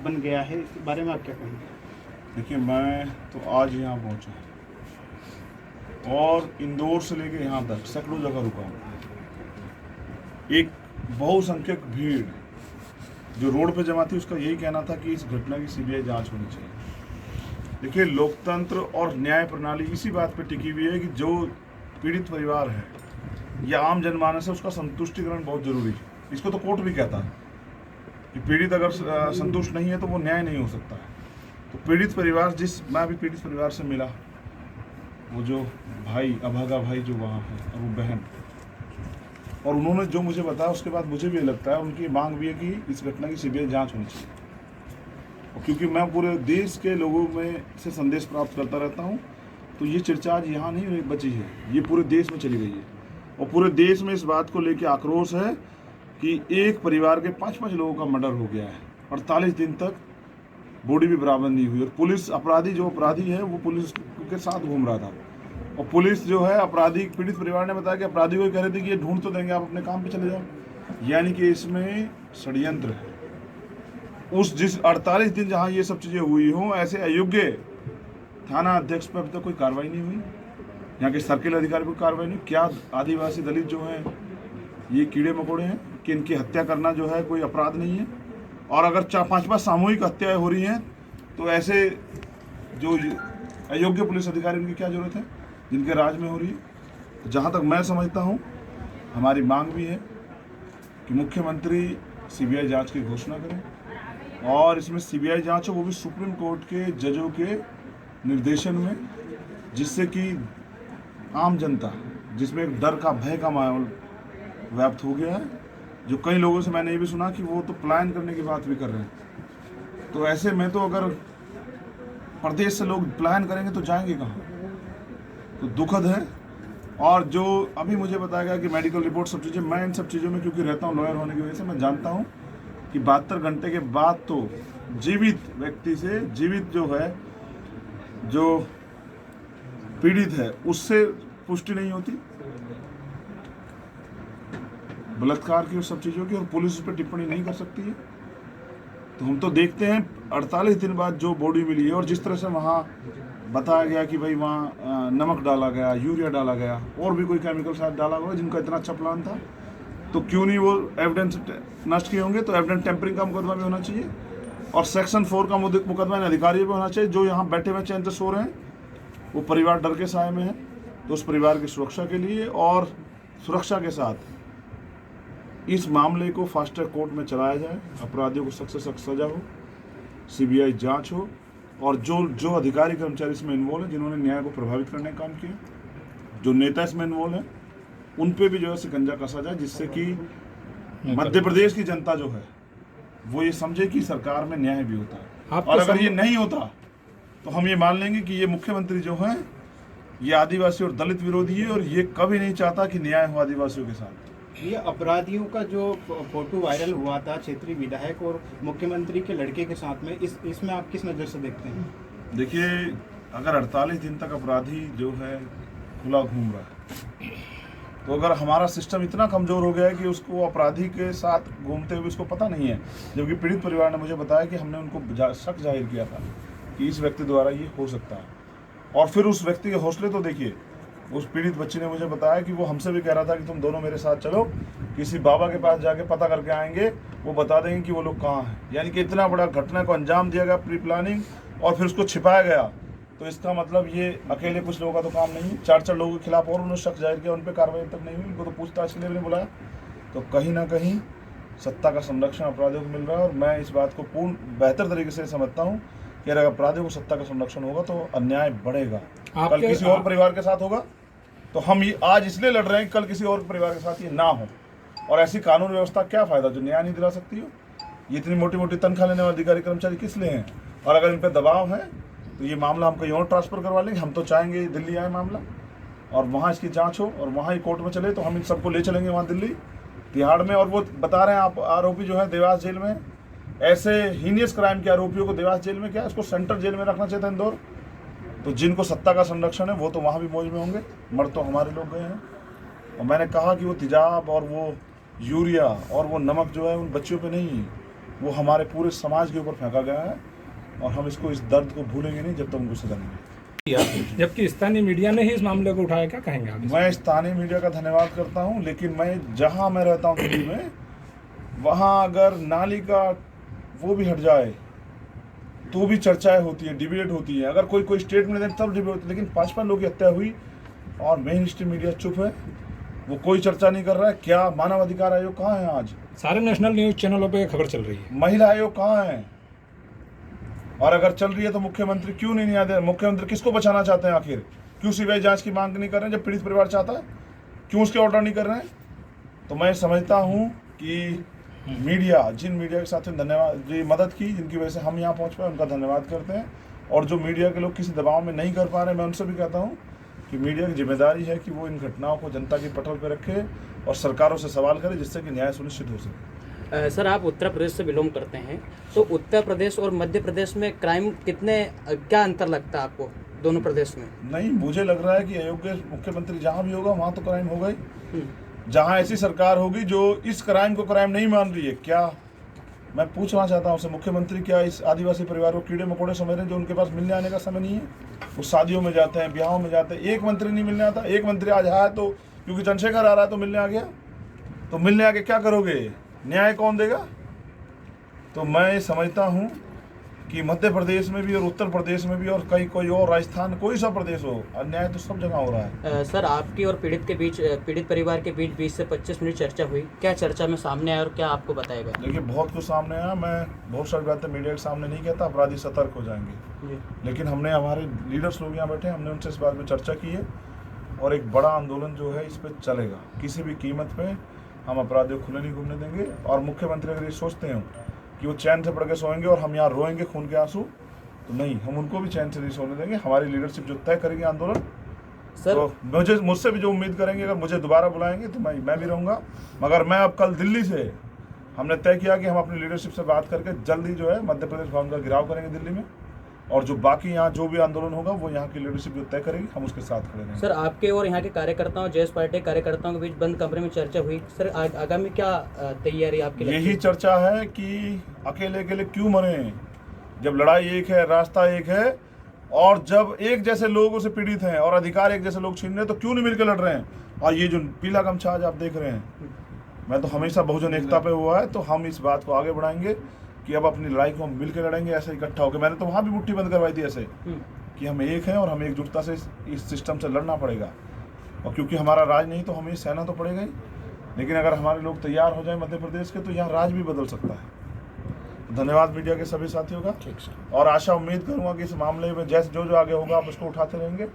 बन गया है, इस बारे में आप क्या कहेंगे? देखिए, मैं तो आज यहाँ पहुँचा और इंदौर से लेकर यहाँ तक सैकड़ों जगह रुका हूँ। एक बहुसंख्यक भीड़ जो रोड पे जमा थी, उसका यही कहना था कि इस घटना की सीबीआई जांच होनी चाहिए। देखिए, लोकतंत्र और न्याय प्रणाली इसी बात पे टिकी हुई है कि जो पीड़ित परिवार है या आम जनमानस है, उसका संतुष्टिकरण बहुत जरूरी है। इसको तो कोर्ट भी कहता है कि पीड़ित अगर संतुष्ट नहीं है तो वो न्याय नहीं हो सकता है। तो पीड़ित परिवार, मैं अभी पीड़ित परिवार से मिला, वो जो भाई, अभागा भाई जो वहाँ है, और वो बहन, और उन्होंने जो मुझे बताया उसके बाद मुझे भी लगता है, उनकी मांग भी है कि इस घटना की सीबीआई जांच होनी चाहिए। और क्योंकि मैं पूरे देश के लोगों में से संदेश प्राप्त करता रहता हूँ, तो ये चर्चा आज यहाँ नहीं बची है, ये पूरे देश में चली गई है। और पूरे देश में इस बात को लेकर आक्रोश है कि एक परिवार के 5-5 लोगों का मर्डर हो गया है, 48 दिन तक बॉडी भी बरामद नहीं हुई, और पुलिस जो अपराधी है वो पुलिस के साथ घूम रहा था। और पुलिस जो है, अपराधी, पीड़ित परिवार ने बताया कि अपराधी को कह रहे थे कि ये ढूंढ तो देंगे, आप अपने काम पे चले जाओ। यानी कि इसमें षड्यंत्र है। जिस 48 दिन जहां ये सब चीजें हुई हों, ऐसे अयोग्य थाना अध्यक्ष पर अभी तक कोई कार्रवाई नहीं हुई, यहाँ के सर्किल अधिकारी पर कार्रवाई नहीं। क्या आदिवासी दलित जो हैं ये कीड़े मकोड़े हैं कि इनकी हत्या करना जो है कोई अपराध नहीं है? और अगर 4-5 सामूहिक हत्याएं हो रही हैं, तो ऐसे जो अयोग्य पुलिस अधिकारी, उनकी क्या जरूरत है जिनके राज में हो रही है? तो जहाँ तक मैं समझता हूँ, हमारी मांग भी है कि मुख्यमंत्री सीबीआई जांच की घोषणा करें, और इसमें सीबीआई जांच हो वो भी सुप्रीम कोर्ट के जजों के निर्देशन में, जिससे कि आम जनता, जिसमें एक डर का, भय का माहौल व्याप्त हो गया है, जो कई लोगों से मैंने ये भी सुना कि वो तो पलायन करने की बात भी कर रहे हैं। तो ऐसे में तो अगर प्रदेश से लोग पलायन करेंगे तो जाएंगे कहाँ? तो दुखद है। और जो अभी मुझे बताया गया कि मेडिकल रिपोर्ट, सब चीज़ें, मैं इन सब चीज़ों में क्योंकि रहता हूँ लॉयर होने की वजह से, मैं जानता हूँ कि 72 घंटे के बाद तो जीवित व्यक्ति से, जीवित जो है, जो पीड़ित है, उससे पुष्टि नहीं होती बलात्कार की और सब चीज़ों की, और पुलिस उस पर टिप्पणी नहीं कर सकती है। तो हम तो देखते हैं 48 दिन बाद जो बॉडी मिली है, और जिस तरह से वहाँ बताया गया कि भाई वहाँ नमक डाला गया, यूरिया डाला गया, और भी कोई केमिकल शायद डाला हुआ, जिनका इतना अच्छा प्लान था, तो क्यों नहीं वो एविडेंस नष्ट किए होंगे? तो एविडेंस टेम्परिंग का मुकदमा भी होना चाहिए, और सेक्शन 4 का मुकदमा इन अधिकारियों पर होना चाहिए जो यहाँ बैठे हुए चैन से सो रहे हैं। वो परिवार डर के साए में है, तो उस परिवार की सुरक्षा के लिए और सुरक्षा के साथ इस मामले को फास्ट ट्रैक कोर्ट में चलाया जाए, अपराधियों को सख्त से सख्त सजा हो, सीबीआई जांच हो, और जो अधिकारी कर्मचारी इसमें इन्वॉल्व हैं, जिन्होंने न्याय को प्रभावित करने का काम किया, जो नेता इसमें इन्वॉल्व हैं, उन पे भी जो है शिकंजा कसा जाए, जिससे कि मध्य प्रदेश की जनता जो है वो ये समझे कि सरकार में न्याय भी होता है। और अगर ये नहीं होता तो हम ये मान लेंगे कि ये मुख्यमंत्री जो है ये आदिवासी और दलित विरोधी है, और ये कभी नहीं चाहता कि न्याय हो आदिवासियों के साथ। ये अपराधियों का जो फोटो वायरल हुआ था क्षेत्रीय विधायक और मुख्यमंत्री के लड़के के साथ में, इसमें आप किस नज़र से देखते हैं? देखिए, अगर 48 दिन तक अपराधी जो है खुला घूम रहा है, तो अगर हमारा सिस्टम इतना कमज़ोर हो गया है कि उसको अपराधी के साथ घूमते हुए उसको पता नहीं है, जबकि पीड़ित परिवार ने मुझे बताया कि हमने उनको शक जाहिर किया था कि इस व्यक्ति द्वारा ये हो सकता है, और फिर उस व्यक्ति के हौसले तो देखिए। उस पीड़ित बच्ची ने मुझे बताया कि वो हमसे भी कह रहा था कि तुम दोनों मेरे साथ चलो, किसी बाबा के पास जाके पता करके आएंगे, वो बता देंगे कि वो लोग कहाँ हैं। यानी कि इतना बड़ा घटना को अंजाम दिया गया, प्री प्लानिंग, और फिर उसको छिपाया गया। तो इसका मतलब ये अकेले कुछ लोगों का तो काम नहीं है, 4 लोगों के खिलाफ और उन्होंने शक जाहिर किया, उन पर कार्रवाई तक नहीं हुई, उनको तो पूछताछ के लिए भी नहीं बुलाया। तो कहीं ना कहीं सत्ता का संरक्षण अपराधियों को मिल रहा है, और मैं इस बात को पूर्ण बेहतर तरीके से समझता हूँ कि अगर अपराधियों को सत्ता का संरक्षण होगा तो अन्याय बढ़ेगा। कल किसी और परिवार के साथ होगा तो हम ये आज इसलिए लड़ रहे हैं, कल किसी और परिवार के साथ ये ना हो। और ऐसी कानून व्यवस्था क्या फ़ायदा जो न्याय नहीं दिला सकती हो? ये इतनी मोटी मोटी तनख्वाह लेने वाले अधिकारी कर्मचारी किस लिए हैं? और अगर इन पर दबाव है तो ये मामला हम कहीं और ट्रांसफ़र करवा लेंगे। हम तो चाहेंगे दिल्ली आए मामला, और वहाँ इसकी जाँच हो, और वहाँ ही कोर्ट में चले, तो हम इन सबको ले चलेंगे वहाँ दिल्ली, तिहाड़ में। और वो बता रहे हैं आप, आरोपी जो है देवास जेल में, ऐसे हीनियस क्राइम के आरोपियों को देवास जेल में, क्या इसको सेंट्रल जेल में रखना चाहिए था, इंदौर। तो जिनको सत्ता का संरक्षण है वो तो वहाँ भी मौज में होंगे, मर तो हमारे लोग गए हैं। और मैंने कहा कि वो तेजाब और वो यूरिया और वो नमक जो है उन बच्चियों पे नहीं, वो हमारे पूरे समाज के ऊपर फेंका गया है और हम इसको, इस दर्द को भूलेंगे नहीं जब तक उनको सजा नहीं मिलेगी। जबकि स्थानीय मीडिया ने ही इस मामले को उठाया, क्या कहेंगे आप? मैं स्थानीय मीडिया का धन्यवाद करता हूं, लेकिन मैं जहां मैं रहता हूं दिल्ली में, वहां अगर नाली का वो भी हट जाए तो भी चर्चाएं होती है, डिबेट होती है। अगर कोई स्टेटमेंट दे तब डिबेट होती है, लेकिन 5 लोगों की हत्या हुई और मेन स्ट्रीम मीडिया चुप है, वो कोई चर्चा नहीं कर रहा है। क्या मानव अधिकार आयोग कहाँ है आज? सारे नेशनल न्यूज चैनलों पे खबर चल रही है। महिला आयोग कहाँ है? और अगर चल रही है तो मुख्यमंत्री क्यों नहीं न्याय दे रहे? मुख्यमंत्री किसको बचाना चाहते हैं आखिर? क्यों सीबीआई जांच की मांग नहीं कर रहे हैं जब पीड़ित परिवार चाहता है? क्यों उसके ऑर्डर नहीं कर रहे हैं? तो मैं समझता हूँ कि मीडिया, जिन मीडिया के साथ धन्यवाद, जी मदद की, जिनकी वजह से हम यहाँ पहुँच पाए, उनका धन्यवाद करते हैं। और जो मीडिया के लोग किसी दबाव में नहीं कर पा रहे, मैं उनसे भी कहता हूँ कि मीडिया की जिम्मेदारी है कि वो इन घटनाओं को जनता की पटल पर रखे और सरकारों से सवाल करे, जिससे कि न्याय सुनिश्चित हो सके। सर, आप उत्तर प्रदेश से बिलोंग करते हैं, तो उत्तर प्रदेश और मध्य प्रदेश में क्राइम क्या अंतर लगता है आपको दोनों प्रदेश में? नहीं, मुझे लग रहा है कि अयोग्य मुख्यमंत्री जहाँ भी होगा वहाँ तो क्राइम होगा ही। जहाँ ऐसी सरकार होगी जो इस क्राइम को क्राइम नहीं मान रही है, क्या मैं पूछना चाहता हूँ मुख्यमंत्री क्या इस आदिवासी परिवार को कीड़े मकोड़े समझ रहे हैं जो उनके पास मिलने आने का समय नहीं है? वो शादियों में जाते हैं, ब्याहों में जाते हैं, एक मंत्री नहीं मिलने आता। एक मंत्री आज आया तो क्योंकि चंद्रशेखर आ रहा है तो मिलने आ गया, तो मिलने आके क्या करोगे? न्याय कौन देगा? तो मैं समझता हूँ कि मध्य प्रदेश में भी और उत्तर प्रदेश में भी और कोई और राजस्थान, कोई सा प्रदेश हो, अन्याय तो सब जगह हो रहा है। सर, आपकी और पीड़ित परिवार के बीच 20 से 25 मिनट चर्चा हुई, क्या चर्चा में सामने आया और क्या आपको बताया गया? देखिए, बहुत कुछ सामने आया। मैं बहुत सारी बातें मीडिया के सामने नहीं कहता, अपराधी सतर्क हो जाएंगे। लेकिन हमने, हमारे लीडर्स लोग यहाँ बैठे, हमने उनसे इस बात में चर्चा की है और एक बड़ा आंदोलन जो है इस पर चलेगा। किसी भी कीमत पे हम अपराधियों को खुले नहीं घूमने देंगे। और मुख्यमंत्री अगर ये सोचते हैं कि वो चैन से पड़ के सोएंगे और हम यहाँ रोएंगे खून के आंसू, तो नहीं, हम उनको भी चैन से नहीं सोने देंगे। हमारी लीडरशिप जो तय करेगी आंदोलन, सर, तो मुझसे भी जो उम्मीद करेंगे, अगर मुझे दोबारा बुलाएंगे तो मैं भी रहूँगा। मगर मैं अब कल दिल्ली से हमने तय किया कि हम अपनी लीडरशिप से बात करके जल्दी जो है मध्य प्रदेश भवन का घेराव करेंगे दिल्ली में, और जो बाकी यहाँ जो भी आंदोलन होगा वो यहाँ की लीडरशिप जो तय करेगी, हम उसके साथ खड़े रहेंगे। सर, आपके और यहाँ के कार्यकर्ताओं, जेएस पार्टी कार्यकर्ताओं के बीच बंद कमरे में चर्चा हुई। सर, आगामी क्या तैयारी आपकी? यही चर्चा है कि अकेले अकेले क्यों मरे, जब लड़ाई एक है, रास्ता एक है, और जब एक जैसे लोगों से पीड़ित हैं और अधिकार एक जैसे लोग छीन रहे हैं, तो क्यों नहीं मिलकर लड़ रहे हैं? और ये जो पीला गमछा आज आप देख रहे हैं, मैं तो हमेशा बहुजन एकता पे हुआ है, तो हम इस बात को आगे बढ़ाएंगे कि अब अपनी लड़ाई को हम मिलकर लड़ेंगे, ऐसे इकट्ठा होकर। मैंने तो वहाँ भी मुट्ठी बंद करवाई थी ऐसे कि हम एक हैं और हमें एकजुटता से इस सिस्टम से लड़ना पड़ेगा। और क्योंकि हमारा राज नहीं तो हमें सहना तो पड़ेगा ही, लेकिन अगर हमारे लोग तैयार हो जाए मध्य प्रदेश के, तो यहाँ राज भी बदल सकता है। धन्यवाद मीडिया के सभी साथियों का, और आशा उम्मीद करूँगा कि इस मामले में जैसे जो आगे होगा आप उसको उठाते रहेंगे।